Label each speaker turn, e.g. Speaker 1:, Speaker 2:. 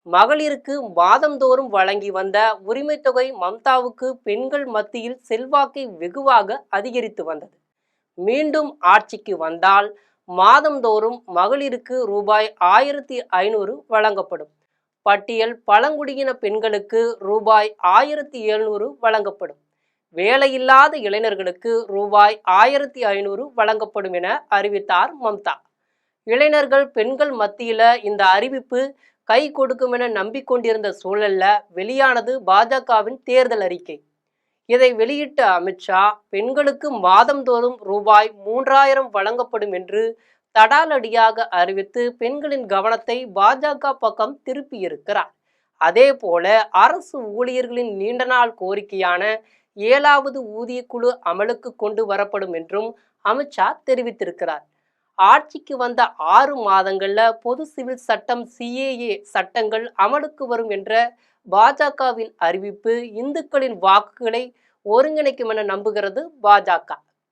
Speaker 1: மகளிருக்கு மாதந்தோறும் வழங்கி வந்த உரிமை தொகை மம்தாவுக்கு பெண்கள் மத்தியில் செல்வாக்கை வெகுவாக அதிகரித்து வந்தது. மீண்டும் ஆட்சிக்கு வந்தால் மாதந்தோறும் மகளிருக்கு ரூபாய் 1500 வழங்கப்படும். பட்டியல் பழங்குடியின பெண்களுக்கு ரூபாய் 1700 வழங்கப்படும். வேலையில்லாத இளைஞர்களுக்கு ரூபாய் 1500 வழங்கப்படும் என அறிவித்தார் மம்தா. இளைஞர்கள் பெண்கள் மத்தியில இந்த அறிவிப்பு கை கொடுக்கும் என நம்பிக்கொண்டிருந்த சூழல்ல வெளியானது பாஜகவின் தேர்தல் அறிக்கை. இதை வெளியிட்ட அமித்ஷா பெண்களுக்கு மாதந்தோறும் ரூபாய் 3000 வழங்கப்படும் என்று தடாலடியாக அறிவித்து பெண்களின் கவனத்தை பாஜக பக்கம் திருப்பியிருக்கிறார். அதே போல அரசு ஊழியர்களின் நீண்ட நாள் கோரிக்கையான 7வது ஊதியக்குழு அமலுக்கு கொண்டு வரப்படும் என்றும் அமித்ஷா தெரிவித்திருக்கிறார். ஆட்சிக்கு வந்த 6 மாதங்கள்ல பொது சிவில் சட்டம் சிஏஏ சட்டங்கள் அமலுக்கு வரும் என்ற பாஜகவின் அறிவிப்பு இந்துக்களின் வாக்குகளை ஒருங்கிணைக்கும் என நம்புகிறது பாஜக.